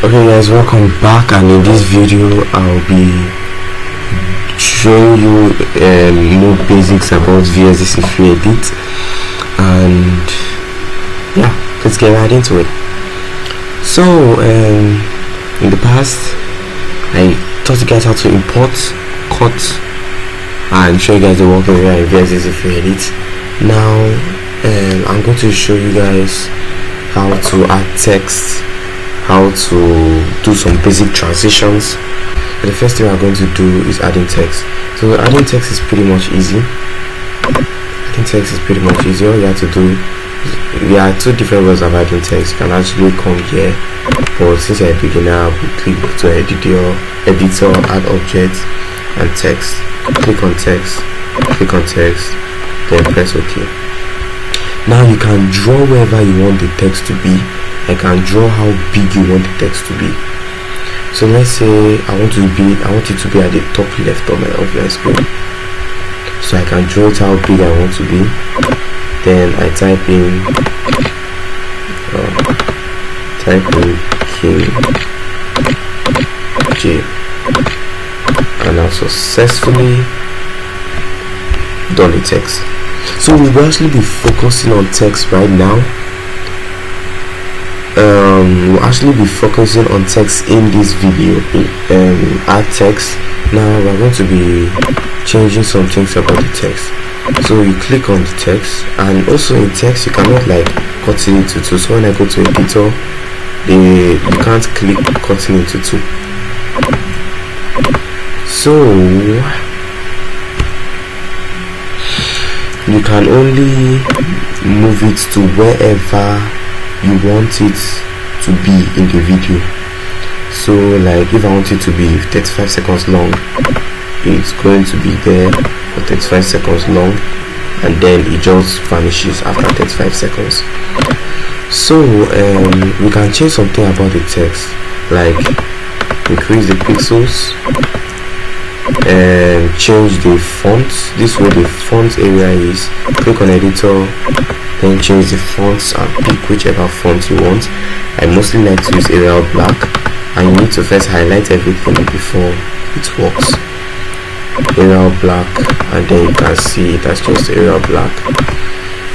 Okay guys, welcome back, and in this video I'll be showing you more basics about VSDC free edit, and yeah, let's get right into it. So in the past I taught you guys how to import, cut, and show you guys the work area in VSDC free edit. Now I'm going to show you guys how to add text, how to do some basic transitions. And the first thing we're going to do is adding text. So adding text is pretty much easy. All you have to do is, there are two different ways of adding text. You can actually come here, but since you're a beginner, we click to editor, add object and text. Click on text, then press OK. Now you can draw wherever you want the text to be. I can draw how big you want the text to be. So let's say I want it to be at the top left of my screen. So I can draw it how big I want to be. Then I type in King J, and I've successfully done the text. So we will actually be focusing on text right now. We'll actually be focusing on text in this video. Add text. Now we're going to be changing some things about the text. So you click on the text, and also in text you cannot like cut it into two. So when I go to editor, you can't click cutting into two. So you can only move it to wherever you want it to be in the video. So like if I want it to be 35 seconds long, it's going to be there for 35 seconds long, and then it just vanishes after 35 seconds. So we can change something about the text, like increase the pixels and change the font. This way the font area is. Click on editor, then change the fonts and pick whichever font you want. I mostly like to use Arial Black, and you need to first highlight everything before it works. Arial Black, and then you can see it as just Arial Black.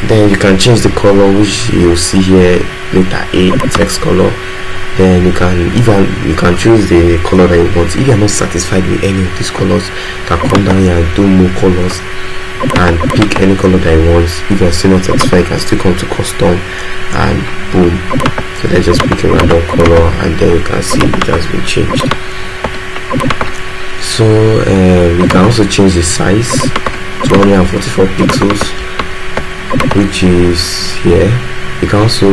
Then you can change the color, which you'll see here, letter A, text color. Then you can choose the color that you want. If you are not satisfied with any of these colors, you can come down here and do more colors and pick any color that you want. If you are still not satisfied, you can still come to custom, and boom, so let's just pick a random color, and then you can see it has been changed. So we can also change the size to 144 pixels, which is here. You can also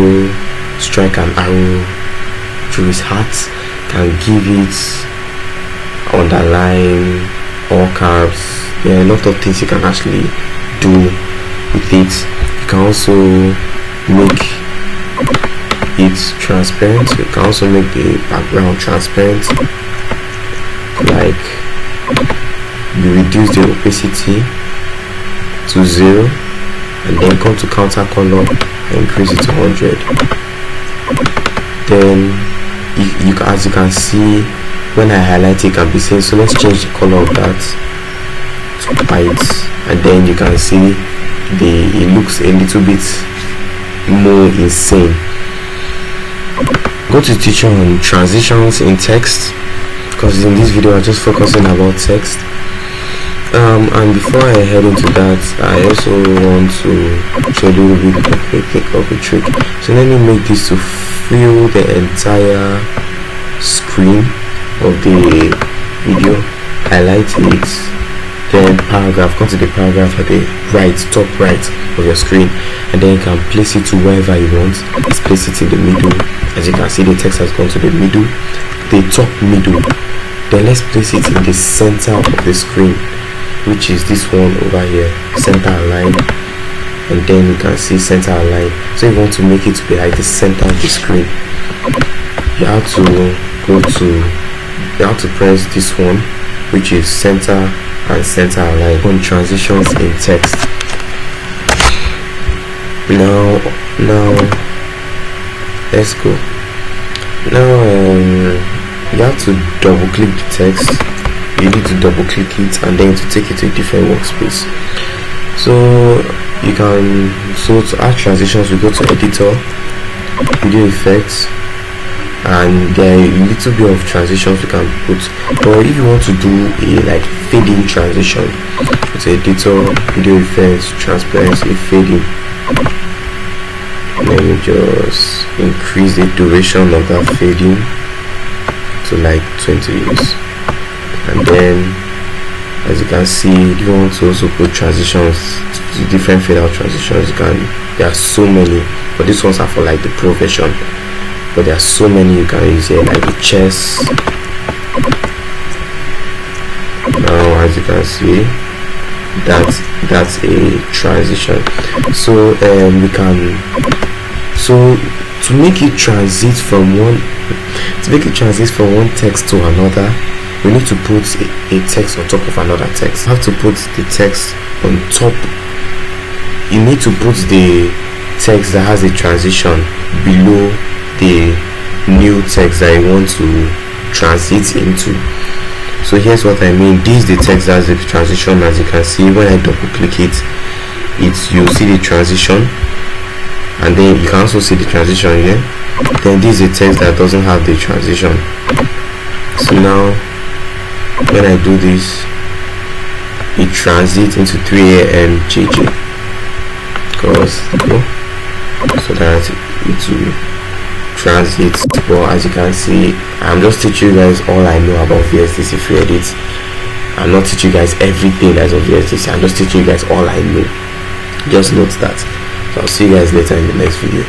strike an arrow through his hat, can give it underline, all caps. There are a lot of things you can actually do with it. You can also make it transparent. You can also make the background transparent, like you reduce the opacity to 0, and then come to counter color and increase it to 100. Then as you can see, when I highlight it, can be seen. So let's change the color of that to white, and then you can see it looks a little bit more insane. Go to teach you on transitions in text, because in this video I'm just focusing about text. And before I head into that, I also want to show you a little bit of a trick. So let me make this to fill the entire screen of the video. Highlight it, then paragraph. Come to the paragraph at the top right of your screen, and then you can place it to wherever you want. Let's place it in the middle. As you can see, the text has gone to the middle, the top middle. Then let's place it in the center of the screen, which is this one over here, center align. And then you can see center align. So you want to make it to be at the center of the screen, you have to press this one, which is center and center align. On transitions in text. Now let's go. Now you have to double click the text. You need to double click it and then to take it to a different workspace. So you can, so to add transitions, we go to editor, video effects, and there are a little bit of transitions we can put. But if you want to do a like fading transition, it's editor, video effects, transparency, fading, and then you just increase the duration of that fading to like 20 years. And then as you can see, if you want to also put transitions, different fade out transitions, you can, there are so many, but these ones are for like the pro version, but there are so many you can use here, like the chess. Now as you can see, that's a transition. So we can, so to make it transit from one text to another, we need to put a text on top of another text. You have to put the text on top. You need to put the text that has a transition below the new text that you want to transit into. So here's what I mean. This is the text that has the transition. As you can see, when I double click it, you'll see the transition, and then you can also see the transition here. Then this is the text that doesn't have the transition. So now when I do this, it transits into 3 a.m. JJ, because so that it will transit. But as you can see, I'm just teaching you guys all I know about VSDC free edits. I'm not teaching you guys everything that's on VSDC. I'm just teaching you guys all I know. Just note that. So I'll see you guys later in the next video.